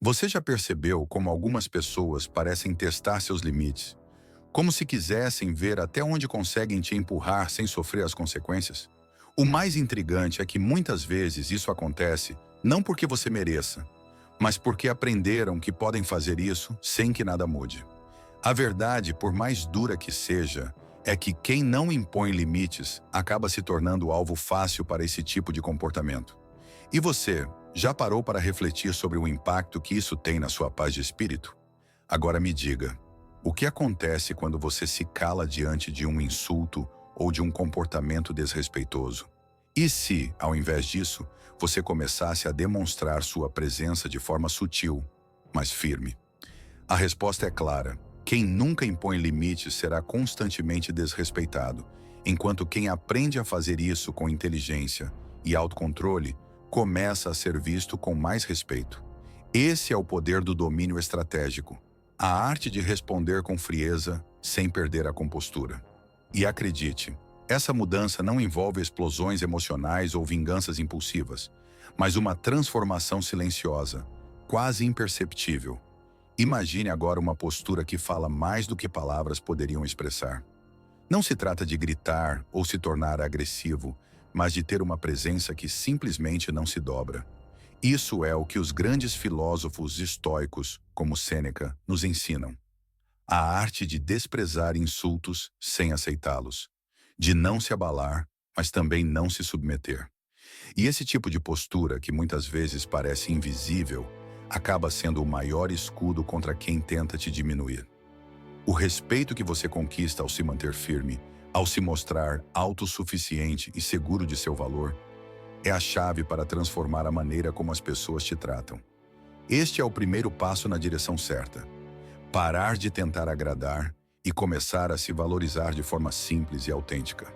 Você já percebeu como algumas pessoas parecem testar seus limites, como se quisessem ver até onde conseguem te empurrar sem sofrer as consequências? O mais intrigante é que muitas vezes isso acontece não porque você mereça, mas porque aprenderam que podem fazer isso sem que nada mude. A verdade, por mais dura que seja, é que quem não impõe limites acaba se tornando alvo fácil para esse tipo de comportamento. E você, já parou para refletir sobre o impacto que isso tem na sua paz de espírito? Agora me diga, o que acontece quando você se cala diante de um insulto ou de um comportamento desrespeitoso? E se, ao invés disso, você começasse a demonstrar sua presença de forma sutil, mas firme? A resposta é clara. Quem nunca impõe limites será constantemente desrespeitado, enquanto quem aprende a fazer isso com inteligência e autocontrole começa a ser visto com mais respeito. Esse é o poder do domínio estratégico, a arte de responder com frieza sem perder a compostura. E acredite, essa mudança não envolve explosões emocionais ou vinganças impulsivas, mas uma transformação silenciosa, quase imperceptível. Imagine agora uma postura que fala mais do que palavras poderiam expressar. Não se trata de gritar ou se tornar agressivo, mas de ter uma presença que simplesmente não se dobra. Isso é o que os grandes filósofos estoicos, como Sêneca, nos ensinam. A arte de desprezar insultos sem aceitá-los, de não se abalar, mas também não se submeter. E esse tipo de postura, que muitas vezes parece invisível, acaba sendo o maior escudo contra quem tenta te diminuir. O respeito que você conquista ao se manter firme, ao se mostrar autossuficiente e seguro de seu valor, é a chave para transformar a maneira como as pessoas te tratam. Este é o primeiro passo na direção certa. Parar de tentar agradar e começar a se valorizar de forma simples e autêntica.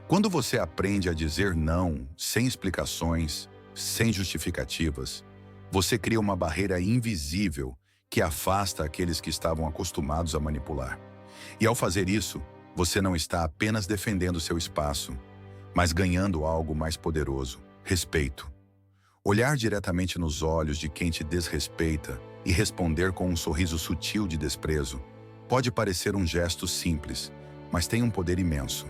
Quando você aprende a dizer não, sem explicações, sem justificativas, você cria uma barreira invisível que afasta aqueles que estavam acostumados a manipular. E ao fazer isso, você não está apenas defendendo seu espaço, mas ganhando algo mais poderoso: respeito. Olhar diretamente nos olhos de quem te desrespeita e responder com um sorriso sutil de desprezo pode parecer um gesto simples, mas tem um poder imenso.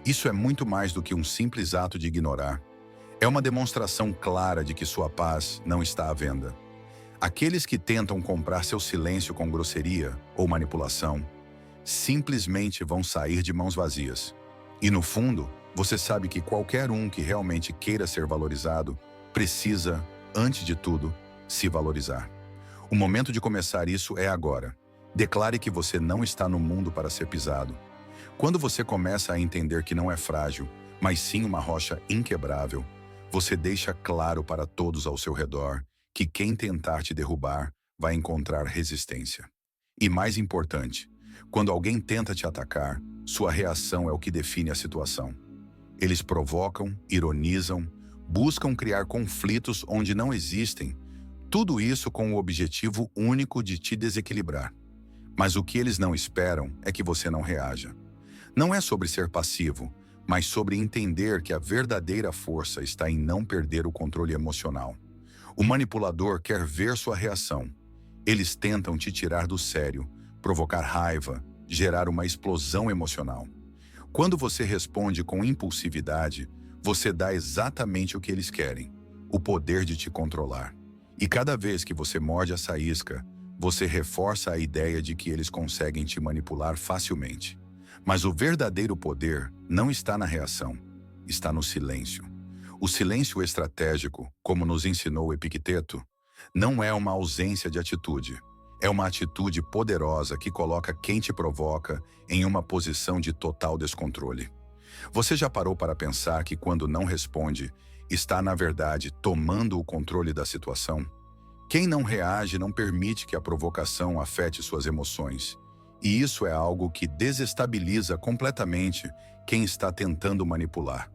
Isso é muito mais do que um simples ato de ignorar. É uma demonstração clara de que sua paz não está à venda. Aqueles que tentam comprar seu silêncio com grosseria ou manipulação simplesmente vão sair de mãos vazias. E no fundo, você sabe que qualquer um que realmente queira ser valorizado precisa, antes de tudo, se valorizar. O momento de começar isso é agora. Declare que você não está no mundo para ser pisado. Quando você começa a entender que não é frágil, mas sim uma rocha inquebrável, você deixa claro para todos ao seu redor que quem tentar te derrubar vai encontrar resistência. E mais importante, quando alguém tenta te atacar, sua reação é o que define a situação. Eles provocam, ironizam, buscam criar conflitos onde não existem, tudo isso com o objetivo único de te desequilibrar. Mas o que eles não esperam é que você não reaja. Não é sobre ser passivo, mas sobre entender que a verdadeira força está em não perder o controle emocional. O manipulador quer ver sua reação. Eles tentam te tirar do sério, provocar raiva, gerar uma explosão emocional. Quando você responde com impulsividade, você dá exatamente o que eles querem: o poder de te controlar. E cada vez que você morde essa isca, você reforça a ideia de que eles conseguem te manipular facilmente. Mas o verdadeiro poder não está na reação, está no silêncio. O silêncio estratégico, como nos ensinou Epicteto, não é uma ausência de atitude. É uma atitude poderosa que coloca quem te provoca em uma posição de total descontrole. Você já parou para pensar que quando não responde, está na verdade tomando o controle da situação? Quem não reage não permite que a provocação afete suas emoções. E isso é algo que desestabiliza completamente quem está tentando manipular.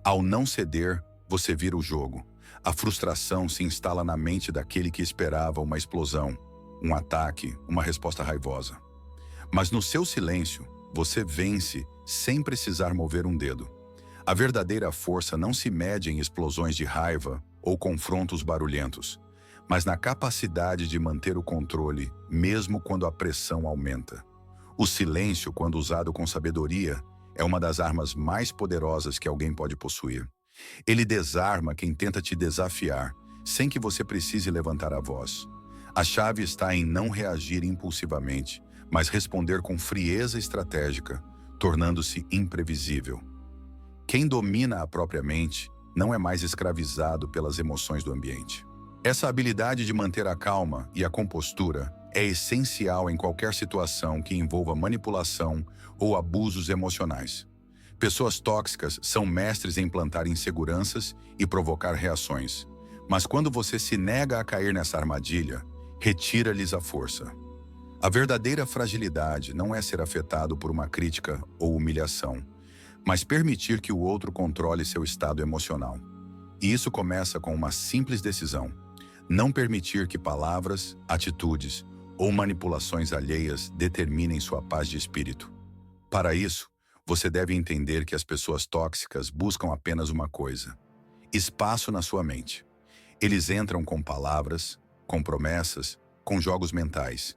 Ao não ceder, você vira o jogo. A frustração se instala na mente daquele que esperava uma explosão, um ataque, uma resposta raivosa. Mas no seu silêncio, você vence sem precisar mover um dedo. A verdadeira força não se mede em explosões de raiva ou confrontos barulhentos, mas na capacidade de manter o controle, mesmo quando a pressão aumenta. O silêncio, quando usado com sabedoria, é uma das armas mais poderosas que alguém pode possuir. Ele desarma quem tenta te desafiar, sem que você precise levantar a voz. A chave está em não reagir impulsivamente, mas responder com frieza estratégica, tornando-se imprevisível. Quem domina a própria mente não é mais escravizado pelas emoções do ambiente. Essa habilidade de manter a calma e a compostura é essencial em qualquer situação que envolva manipulação ou abusos emocionais. Pessoas tóxicas são mestres em plantar inseguranças e provocar reações. Mas quando você se nega a cair nessa armadilha, retira-lhes a força. A verdadeira fragilidade não é ser afetado por uma crítica ou humilhação, mas permitir que o outro controle seu estado emocional. E isso começa com uma simples decisão: não permitir que palavras, atitudes ou manipulações alheias determinem sua paz de espírito. Para isso, você deve entender que as pessoas tóxicas buscam apenas uma coisa: espaço na sua mente. Eles entram com palavras, com promessas, com jogos mentais.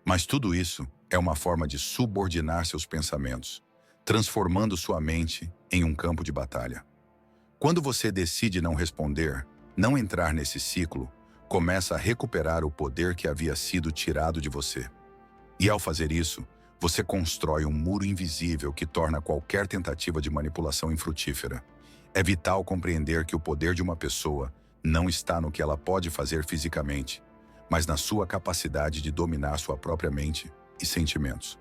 Mas tudo isso é uma forma de subordinar seus pensamentos, transformando sua mente em um campo de batalha. Quando você decide não responder, não entrar nesse ciclo, começa a recuperar o poder que havia sido tirado de você. E ao fazer isso, você constrói um muro invisível que torna qualquer tentativa de manipulação infrutífera. É vital compreender que o poder de uma pessoa não está no que ela pode fazer fisicamente, mas na sua capacidade de dominar sua própria mente e sentimentos.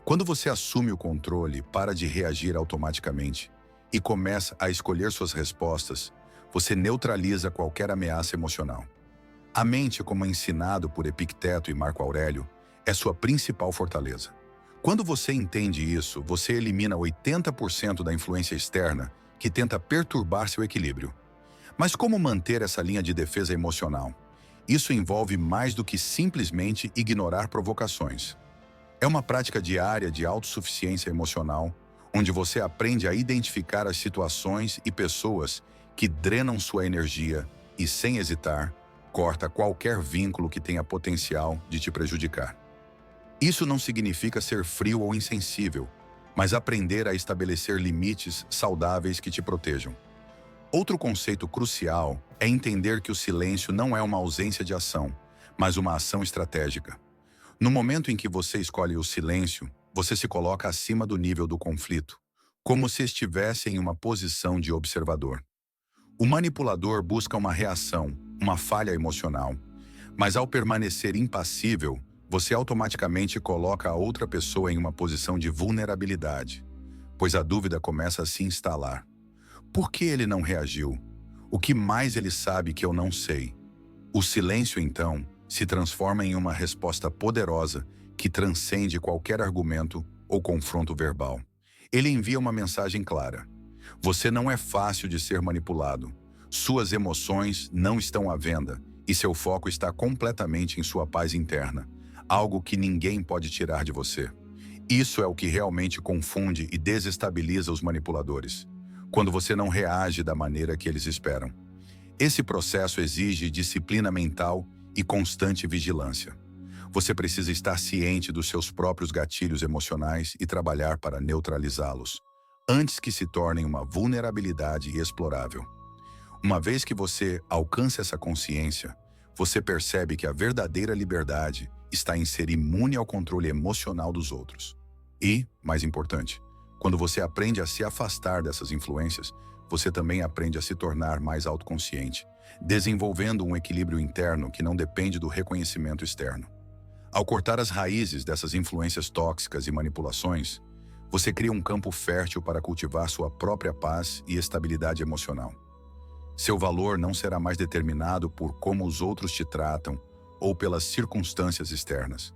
Quando você assume o controle, para de reagir automaticamente e começa a escolher suas respostas, você neutraliza qualquer ameaça emocional. A mente, como ensinado por Epicteto e Marco Aurélio, é sua principal fortaleza. Quando você entende isso, você elimina 80% da influência externa que tenta perturbar seu equilíbrio. Mas como manter essa linha de defesa emocional? Isso envolve mais do que simplesmente ignorar provocações. É uma prática diária de autossuficiência emocional, onde você aprende a identificar as situações e pessoas que drenam sua energia e, sem hesitar, corta qualquer vínculo que tenha potencial de te prejudicar. Isso não significa ser frio ou insensível, mas aprender a estabelecer limites saudáveis que te protejam. Outro conceito crucial é entender que o silêncio não é uma ausência de ação, mas uma ação estratégica. No momento em que você escolhe o silêncio, você se coloca acima do nível do conflito, como se estivesse em uma posição de observador. O manipulador busca uma reação, uma falha emocional, mas ao permanecer impassível, você automaticamente coloca a outra pessoa em uma posição de vulnerabilidade, pois a dúvida começa a se instalar. Por que ele não reagiu? O que mais ele sabe que eu não sei? O silêncio, então, se transforma em uma resposta poderosa que transcende qualquer argumento ou confronto verbal. Ele envia uma mensagem clara: você não é fácil de ser manipulado. Suas emoções não estão à venda e seu foco está completamente em sua paz interna, algo que ninguém pode tirar de você. Isso é o que realmente confunde e desestabiliza os manipuladores, quando você não reage da maneira que eles esperam. Esse processo exige disciplina mental e constante vigilância. Você precisa estar ciente dos seus próprios gatilhos emocionais e trabalhar para neutralizá-los, antes que se tornem uma vulnerabilidade explorável. Uma vez que você alcança essa consciência, você percebe que a verdadeira liberdade está em ser imune ao controle emocional dos outros. E, mais importante, quando você aprende a se afastar dessas influências, você também aprende a se tornar mais autoconsciente, desenvolvendo um equilíbrio interno que não depende do reconhecimento externo. Ao cortar as raízes dessas influências tóxicas e manipulações, você cria um campo fértil para cultivar sua própria paz e estabilidade emocional. Seu valor não será mais determinado por como os outros te tratam ou pelas circunstâncias externas,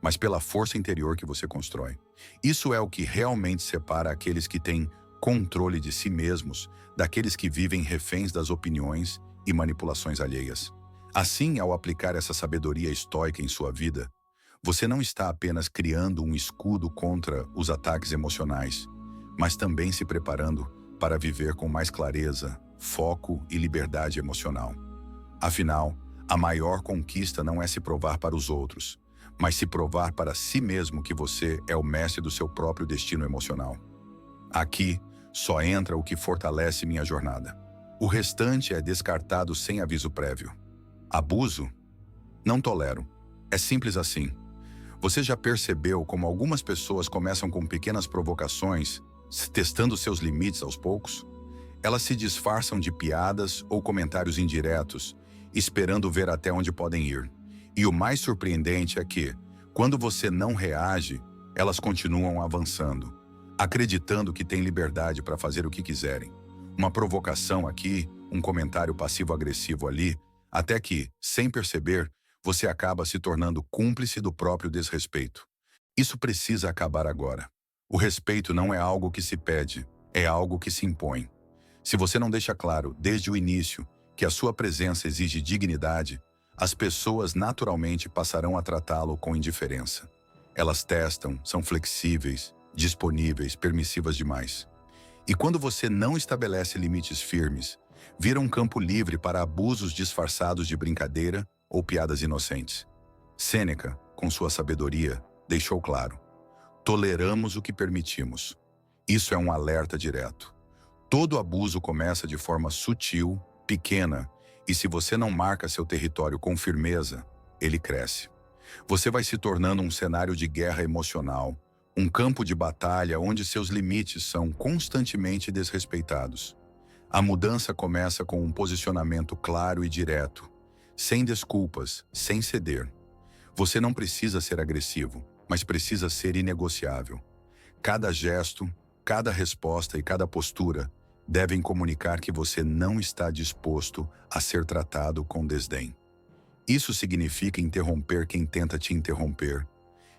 mas pela força interior que você constrói. Isso é o que realmente separa aqueles que têm controle de si mesmos daqueles que vivem reféns das opiniões e manipulações alheias. Assim, ao aplicar essa sabedoria estoica em sua vida, você não está apenas criando um escudo contra os ataques emocionais, mas também se preparando para viver com mais clareza, foco e liberdade emocional. Afinal, A maior conquista não é se provar para os outros, mas se provar para si mesmo que você é o mestre do seu próprio destino emocional. Aqui só entra o que fortalece minha jornada. O restante é descartado sem aviso prévio. Abuso? Não tolero. É simples assim. Você já percebeu como algumas pessoas começam com pequenas provocações, testando seus limites aos poucos? Elas se disfarçam de piadas ou comentários indiretos, esperando ver até onde podem ir. E o mais surpreendente é que, quando você não reage, elas continuam avançando, acreditando que têm liberdade para fazer o que quiserem. Uma provocação aqui, um comentário passivo-agressivo ali, até que, sem perceber, você acaba se tornando cúmplice do próprio desrespeito. Isso precisa acabar agora. O respeito não é algo que se pede, é algo que se impõe. Se você não deixa claro, desde o início, que a sua presença exige dignidade, as pessoas naturalmente passarão a tratá-lo com indiferença. Elas testam, são flexíveis, disponíveis, permissivas demais. E quando você não estabelece limites firmes, vira um campo livre para abusos disfarçados de brincadeira ou piadas inocentes. Sêneca, com sua sabedoria, deixou claro: toleramos o que permitimos. Isso é um alerta direto. Todo abuso começa de forma sutil, pequena, e se você não marca seu território com firmeza, ele cresce. Você vai se tornando um cenário de guerra emocional, um campo de batalha onde seus limites são constantemente desrespeitados. A mudança começa com um posicionamento claro e direto, sem desculpas, sem ceder. Você não precisa ser agressivo, mas precisa ser inegociável. Cada gesto, cada resposta e cada postura devem comunicar que você não está disposto a ser tratado com desdém. Isso significa interromper quem tenta te interromper,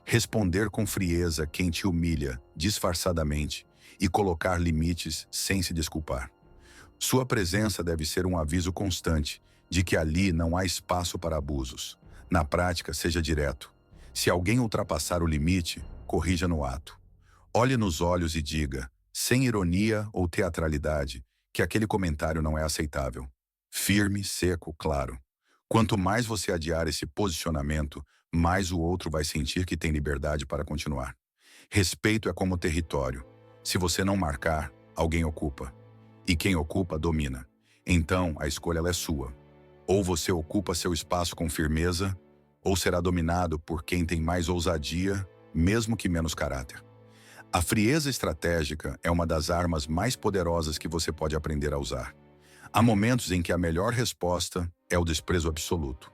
responder com frieza quem te humilha disfarçadamente e colocar limites sem se desculpar. Sua presença deve ser um aviso constante de que ali não há espaço para abusos. Na prática, seja direto. Se alguém ultrapassar o limite, corrija no ato. Olhe nos olhos e diga, sem ironia ou teatralidade, que aquele comentário não é aceitável. Firme, seco, claro. Quanto mais você adiar esse posicionamento, mais o outro vai sentir que tem liberdade para continuar. Respeito é como território. Se você não marcar, alguém ocupa. E quem ocupa, domina. Então, a escolha ela é sua. Ou você ocupa seu espaço com firmeza, ou será dominado por quem tem mais ousadia, mesmo que menos caráter. A frieza estratégica é uma das armas mais poderosas que você pode aprender a usar. Há momentos em que a melhor resposta é o desprezo absoluto.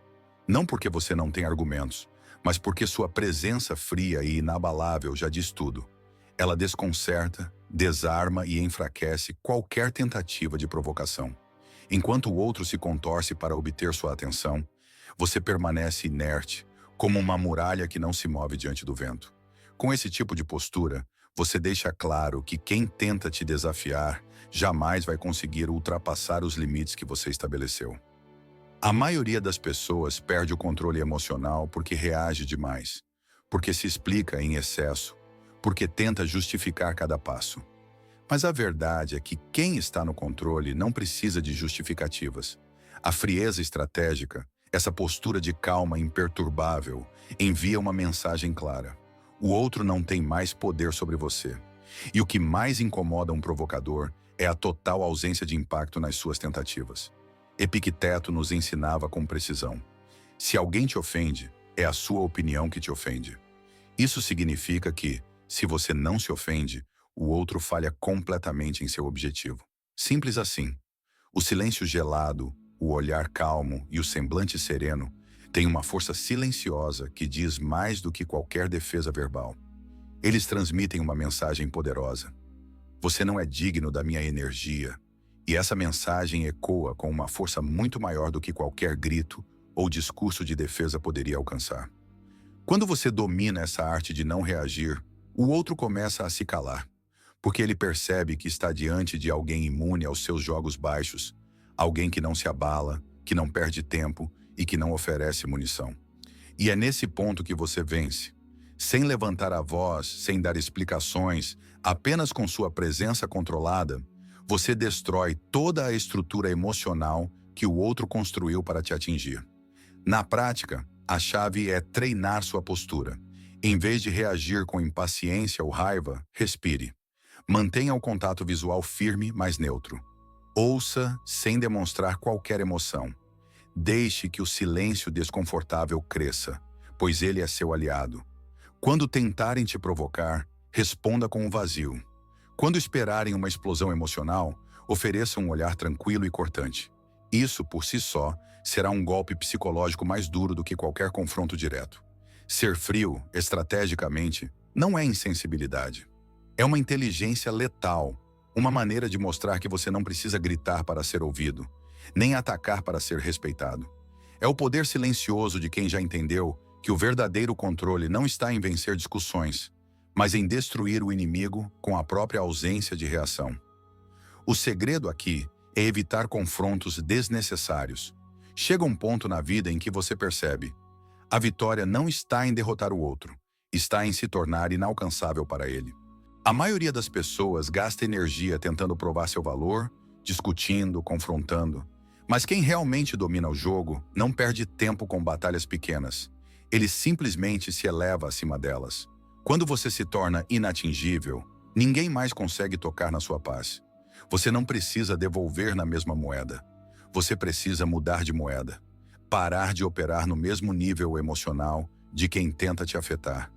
Não porque você não tem argumentos, mas porque sua presença fria e inabalável já diz tudo. Ela desconcerta, desarma e enfraquece qualquer tentativa de provocação. Enquanto o outro se contorce para obter sua atenção, você permanece inerte, como uma muralha que não se move diante do vento. Com esse tipo de postura, você deixa claro que quem tenta te desafiar jamais vai conseguir ultrapassar os limites que você estabeleceu. A maioria das pessoas perde o controle emocional porque reage demais, porque se explica em excesso, porque tenta justificar cada passo. Mas a verdade é que quem está no controle não precisa de justificativas. A frieza estratégica, essa postura de calma imperturbável, envia uma mensagem clara. O outro não tem mais poder sobre você. E o que mais incomoda um provocador é a total ausência de impacto nas suas tentativas. Epicteto nos ensinava com precisão: se alguém te ofende, é a sua opinião que te ofende. Isso significa que, se você não se ofende, o outro falha completamente em seu objetivo. Simples assim. O silêncio gelado, o olhar calmo e o semblante sereno têm uma força silenciosa que diz mais do que qualquer defesa verbal. Eles transmitem uma mensagem poderosa. Você não é digno da minha energia. E essa mensagem ecoa com uma força muito maior do que qualquer grito ou discurso de defesa poderia alcançar. Quando você domina essa arte de não reagir, o outro começa a se calar, porque ele percebe que está diante de alguém imune aos seus jogos baixos, alguém que não se abala, que não perde tempo e que não oferece munição. E é nesse ponto que você vence. Sem levantar a voz, sem dar explicações, apenas com sua presença controlada, você destrói toda a estrutura emocional que o outro construiu para te atingir. Na prática, a chave é treinar sua postura. Em vez de reagir com impaciência ou raiva, respire. Mantenha o contato visual firme, mas neutro. Ouça sem demonstrar qualquer emoção. Deixe que o silêncio desconfortável cresça, pois ele é seu aliado. Quando tentarem te provocar, responda com um vazio. Quando esperarem uma explosão emocional, ofereça um olhar tranquilo e cortante. Isso, por si só, será um golpe psicológico mais duro do que qualquer confronto direto. Ser frio, estrategicamente, não é insensibilidade. É uma inteligência letal, uma maneira de mostrar que você não precisa gritar para ser ouvido, nem atacar para ser respeitado. É o poder silencioso de quem já entendeu que o verdadeiro controle não está em vencer discussões, mas em destruir o inimigo com a própria ausência de reação. O segredo aqui é evitar confrontos desnecessários. Chega um ponto na vida em que você percebe: a vitória não está em derrotar o outro, está em se tornar inalcançável para ele. A maioria das pessoas gasta energia tentando provar seu valor, discutindo, confrontando. Mas quem realmente domina o jogo não perde tempo com batalhas pequenas. Ele simplesmente se eleva acima delas. Quando você se torna inatingível, ninguém mais consegue tocar na sua paz. Você não precisa devolver na mesma moeda. Você precisa mudar de moeda. Parar de operar no mesmo nível emocional de quem tenta te afetar.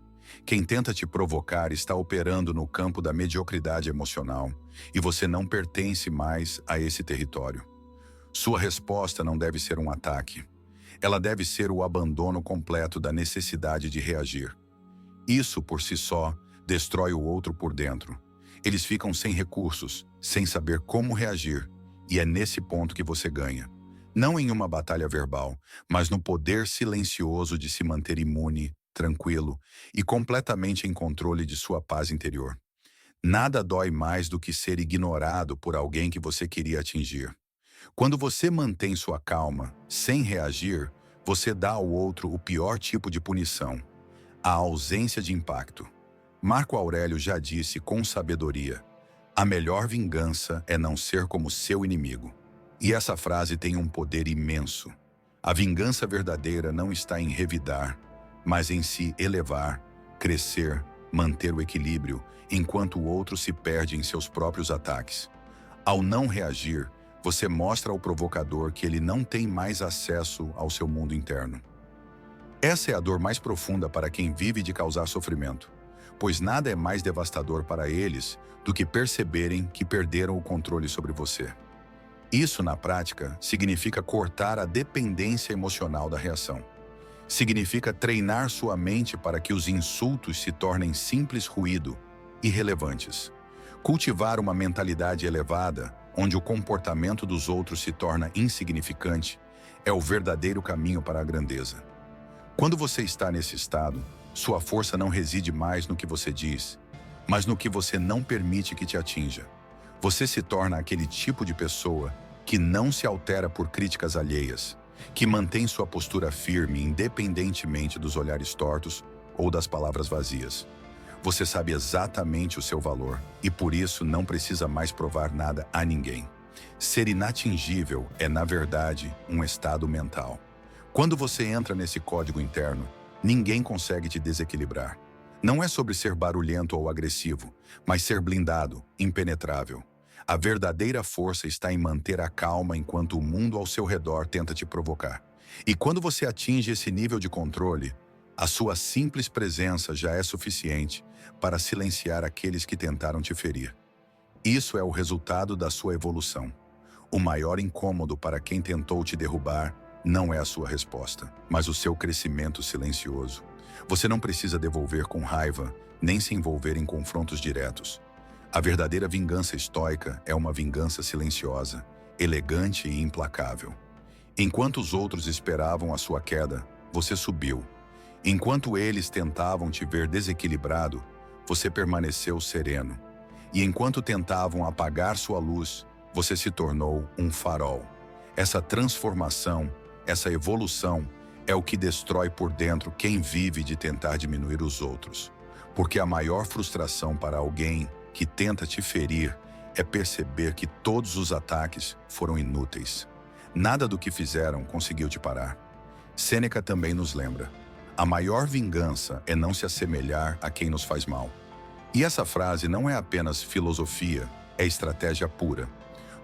Quem tenta te provocar está operando no campo da mediocridade emocional e você não pertence mais a esse território. Sua resposta não deve ser um ataque. Ela deve ser o abandono completo da necessidade de reagir. Isso, por si só, destrói o outro por dentro. Eles ficam sem recursos, sem saber como reagir, e é nesse ponto que você ganha. Não em uma batalha verbal, mas no poder silencioso de se manter imune, tranquilo e completamente em controle de sua paz interior. Nada dói mais do que ser ignorado por alguém que você queria atingir. Quando você mantém sua calma, sem reagir, você dá ao outro o pior tipo de punição: a ausência de impacto. Marco Aurélio já disse com sabedoria: a melhor vingança é não ser como seu inimigo. E essa frase tem um poder imenso. A vingança verdadeira não está em revidar, mas em se elevar, crescer, manter o equilíbrio, enquanto o outro se perde em seus próprios ataques. Ao não reagir, você mostra ao provocador que ele não tem mais acesso ao seu mundo interno. Essa é a dor mais profunda para quem vive de causar sofrimento, pois nada é mais devastador para eles do que perceberem que perderam o controle sobre você. Isso, na prática, significa cortar a dependência emocional da reação. Significa treinar sua mente para que os insultos se tornem simples ruído, irrelevantes. Cultivar uma mentalidade elevada, onde o comportamento dos outros se torna insignificante, é o verdadeiro caminho para a grandeza. Quando você está nesse estado, sua força não reside mais no que você diz, mas no que você não permite que te atinja. Você se torna aquele tipo de pessoa que não se altera por críticas alheias, que mantém sua postura firme independentemente dos olhares tortos ou das palavras vazias. Você sabe exatamente o seu valor e por isso não precisa mais provar nada a ninguém. Ser inatingível é, na verdade, um estado mental. Quando você entra nesse código interno, ninguém consegue te desequilibrar. Não é sobre ser barulhento ou agressivo, mas ser blindado, impenetrável. A verdadeira força está em manter a calma enquanto o mundo ao seu redor tenta te provocar. E quando você atinge esse nível de controle, a sua simples presença já é suficiente para silenciar aqueles que tentaram te ferir. Isso é o resultado da sua evolução. O maior incômodo para quem tentou te derrubar não é a sua resposta, mas o seu crescimento silencioso. Você não precisa devolver com raiva, nem se envolver em confrontos diretos. A verdadeira vingança estoica é uma vingança silenciosa, elegante e implacável. Enquanto os outros esperavam a sua queda, você subiu. Enquanto eles tentavam te ver desequilibrado, você permaneceu sereno. E enquanto tentavam apagar sua luz, você se tornou um farol. Essa transformação, essa evolução, é o que destrói por dentro quem vive de tentar diminuir os outros. Porque a maior frustração para alguém que tenta te ferir é perceber que todos os ataques foram inúteis. Nada do que fizeram conseguiu te parar. Sêneca também nos lembra: a maior vingança é não se assemelhar a quem nos faz mal. E essa frase não é apenas filosofia, é estratégia pura.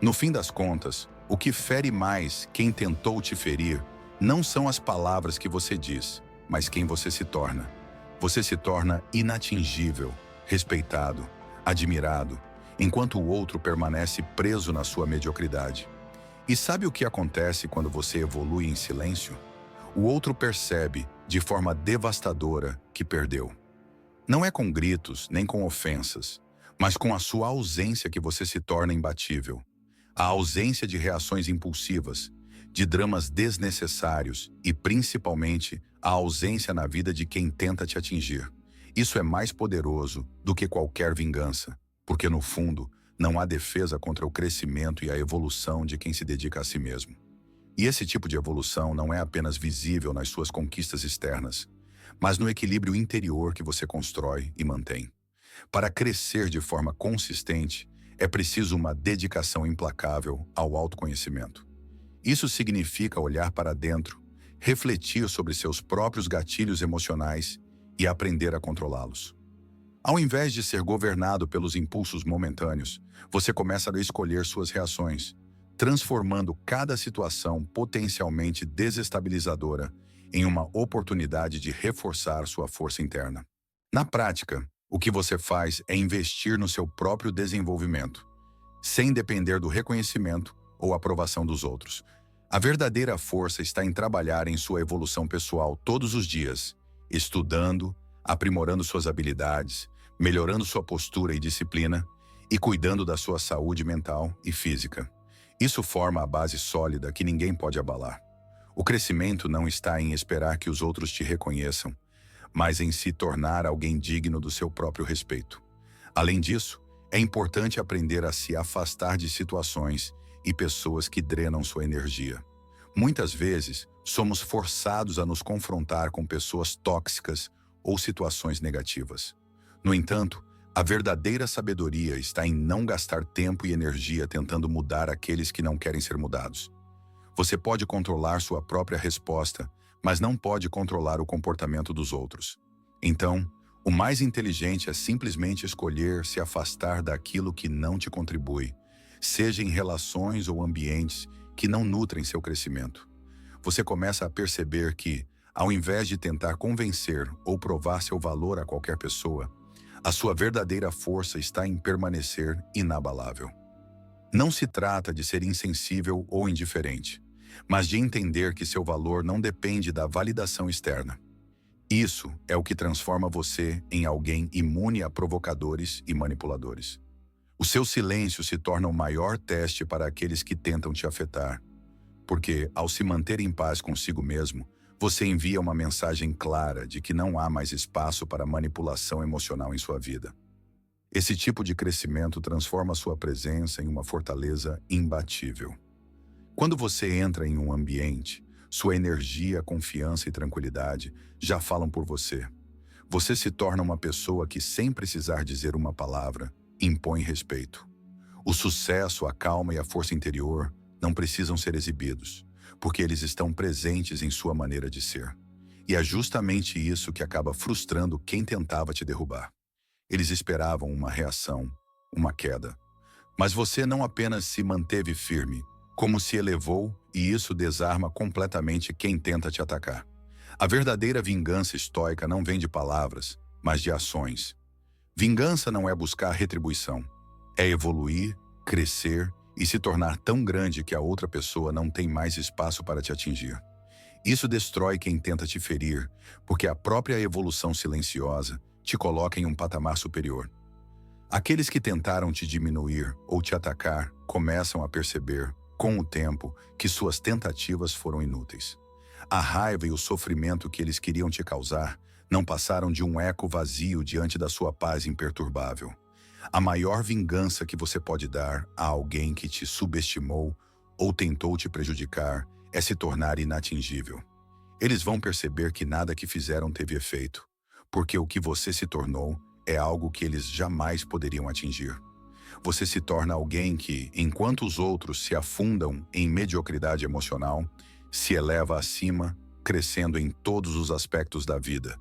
No fim das contas, o que fere mais quem tentou te ferir não são as palavras que você diz, mas quem você se torna. Você se torna inatingível, respeitado, admirado, enquanto o outro permanece preso na sua mediocridade. E sabe o que acontece quando você evolui em silêncio? O outro percebe, de forma devastadora, que perdeu. Não é com gritos, nem com ofensas, mas com a sua ausência que você se torna imbatível. A ausência de reações impulsivas, de dramas desnecessários e, principalmente, a ausência na vida de quem tenta te atingir. Isso é mais poderoso do que qualquer vingança, porque, no fundo, não há defesa contra o crescimento e a evolução de quem se dedica a si mesmo. E esse tipo de evolução não é apenas visível nas suas conquistas externas, mas no equilíbrio interior que você constrói e mantém. Para crescer de forma consistente, é preciso uma dedicação implacável ao autoconhecimento. Isso significa olhar para dentro, refletir sobre seus próprios gatilhos emocionais e aprender a controlá-los. Ao invés de ser governado pelos impulsos momentâneos, você começa a escolher suas reações, transformando cada situação potencialmente desestabilizadora em uma oportunidade de reforçar sua força interna. Na prática, o que você faz é investir no seu próprio desenvolvimento, sem depender do reconhecimento ou aprovação dos outros. A verdadeira força está em trabalhar em sua evolução pessoal todos os dias, estudando, aprimorando suas habilidades, melhorando sua postura e disciplina e cuidando da sua saúde mental e física. Isso forma a base sólida que ninguém pode abalar. O crescimento não está em esperar que os outros te reconheçam, mas em se tornar alguém digno do seu próprio respeito. Além disso, é importante aprender a se afastar de situações e pessoas que drenam sua energia. Muitas vezes, somos forçados a nos confrontar com pessoas tóxicas ou situações negativas. No entanto, a verdadeira sabedoria está em não gastar tempo e energia tentando mudar aqueles que não querem ser mudados. Você pode controlar sua própria resposta, mas não pode controlar o comportamento dos outros. Então, o mais inteligente é simplesmente escolher se afastar daquilo que não te contribui, seja em relações ou ambientes que não nutrem seu crescimento. Você começa a perceber que, ao invés de tentar convencer ou provar seu valor a qualquer pessoa, a sua verdadeira força está em permanecer inabalável. Não se trata de ser insensível ou indiferente, mas de entender que seu valor não depende da validação externa. Isso é o que transforma você em alguém imune a provocadores e manipuladores. O seu silêncio se torna o maior teste para aqueles que tentam te afetar, porque, ao se manter em paz consigo mesmo, você envia uma mensagem clara de que não há mais espaço para manipulação emocional em sua vida. Esse tipo de crescimento transforma sua presença em uma fortaleza imbatível. Quando você entra em um ambiente, sua energia, confiança e tranquilidade já falam por você. Você se torna uma pessoa que, sem precisar dizer uma palavra, impõe respeito. O sucesso, a calma e a força interior não precisam ser exibidos, porque eles estão presentes em sua maneira de ser. E é justamente isso que acaba frustrando quem tentava te derrubar. Eles esperavam uma reação, uma queda. Mas você não apenas se manteve firme, como se elevou, e isso desarma completamente quem tenta te atacar. A verdadeira vingança estoica não vem de palavras, mas de ações. Vingança não é buscar retribuição, é evoluir, crescer e se tornar tão grande que a outra pessoa não tem mais espaço para te atingir. Isso destrói quem tenta te ferir, porque a própria evolução silenciosa te coloca em um patamar superior. Aqueles que tentaram te diminuir ou te atacar começam a perceber, com o tempo, que suas tentativas foram inúteis. A raiva e o sofrimento que eles queriam te causar não passaram de um eco vazio diante da sua paz imperturbável. A maior vingança que você pode dar a alguém que te subestimou ou tentou te prejudicar é se tornar inatingível. Eles vão perceber que nada que fizeram teve efeito, porque o que você se tornou é algo que eles jamais poderiam atingir. Você se torna alguém que, enquanto os outros se afundam em mediocridade emocional, se eleva acima, crescendo em todos os aspectos da vida.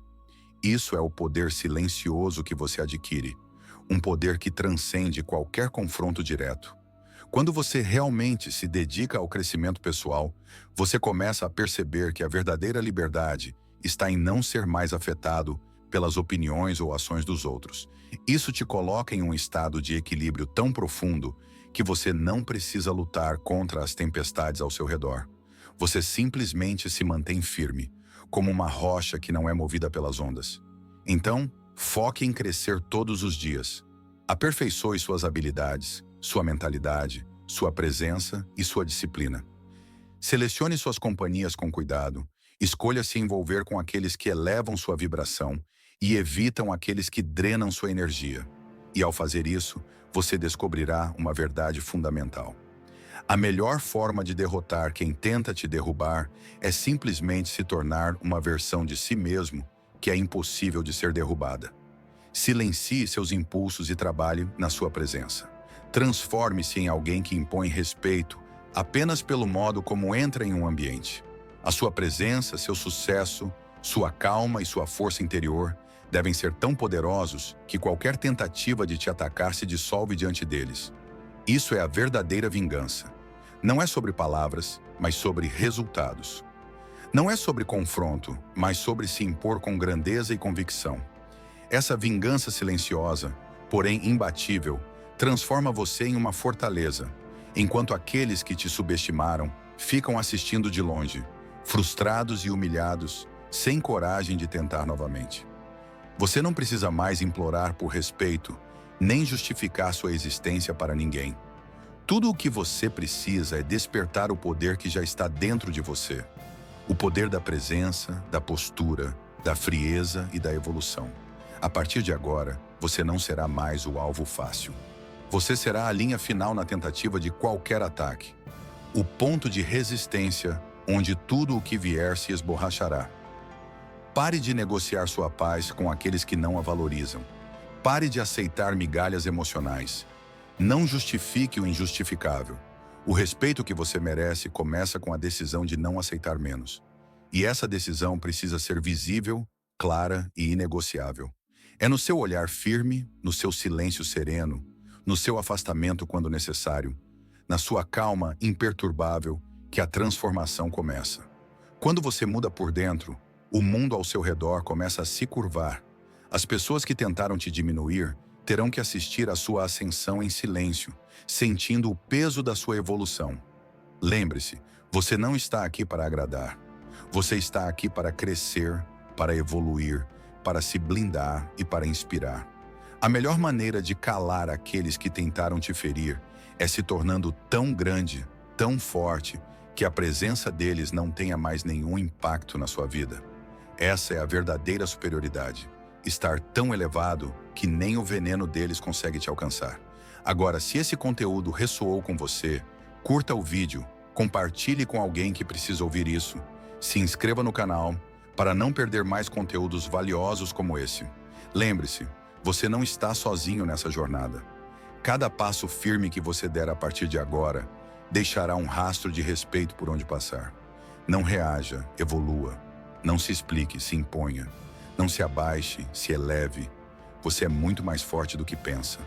Isso é o poder silencioso que você adquire, um poder que transcende qualquer confronto direto. Quando você realmente se dedica ao crescimento pessoal, você começa a perceber que a verdadeira liberdade está em não ser mais afetado pelas opiniões ou ações dos outros. Isso te coloca em um estado de equilíbrio tão profundo que você não precisa lutar contra as tempestades ao seu redor. Você simplesmente se mantém firme, como uma rocha que não é movida pelas ondas. Então, foque em crescer todos os dias. Aperfeiçoe suas habilidades, sua mentalidade, sua presença e sua disciplina. Selecione suas companhias com cuidado, escolha se envolver com aqueles que elevam sua vibração e evitam aqueles que drenam sua energia. E ao fazer isso, você descobrirá uma verdade fundamental. A melhor forma de derrotar quem tenta te derrubar é simplesmente se tornar uma versão de si mesmo que é impossível de ser derrubada. Silencie seus impulsos e trabalhe na sua presença. Transforme-se em alguém que impõe respeito apenas pelo modo como entra em um ambiente. A sua presença, seu sucesso, sua calma e sua força interior devem ser tão poderosos que qualquer tentativa de te atacar se dissolve diante deles. Isso é a verdadeira vingança. Não é sobre palavras, mas sobre resultados. Não é sobre confronto, mas sobre se impor com grandeza e convicção. Essa vingança silenciosa, porém imbatível, transforma você em uma fortaleza, enquanto aqueles que te subestimaram ficam assistindo de longe, frustrados e humilhados, sem coragem de tentar novamente. Você não precisa mais implorar por respeito, nem justificar sua existência para ninguém. Tudo o que você precisa é despertar o poder que já está dentro de você. O poder da presença, da postura, da frieza e da evolução. A partir de agora, você não será mais o alvo fácil. Você será a linha final na tentativa de qualquer ataque. O ponto de resistência, onde tudo o que vier se esborrachará. Pare de negociar sua paz com aqueles que não a valorizam. Pare de aceitar migalhas emocionais. Não justifique o injustificável. O respeito que você merece começa com a decisão de não aceitar menos. E essa decisão precisa ser visível, clara e inegociável. É no seu olhar firme, no seu silêncio sereno, no seu afastamento quando necessário, na sua calma imperturbável, que a transformação começa. Quando você muda por dentro, o mundo ao seu redor começa a se curvar. As pessoas que tentaram te diminuir terão que assistir à sua ascensão em silêncio, sentindo o peso da sua evolução. Lembre-se, você não está aqui para agradar. Você está aqui para crescer, para evoluir, para se blindar e para inspirar. A melhor maneira de calar aqueles que tentaram te ferir é se tornando tão grande, tão forte, que a presença deles não tenha mais nenhum impacto na sua vida. Essa é a verdadeira superioridade. Estar tão elevado que nem o veneno deles consegue te alcançar. Agora, se esse conteúdo ressoou com você, curta o vídeo, compartilhe com alguém que precisa ouvir isso, se inscreva no canal para não perder mais conteúdos valiosos como esse. Lembre-se, você não está sozinho nessa jornada. Cada passo firme que você der a partir de agora deixará um rastro de respeito por onde passar. Não reaja, evolua. Não se explique, se imponha. Não se abaixe, se eleve. Você é muito mais forte do que pensa.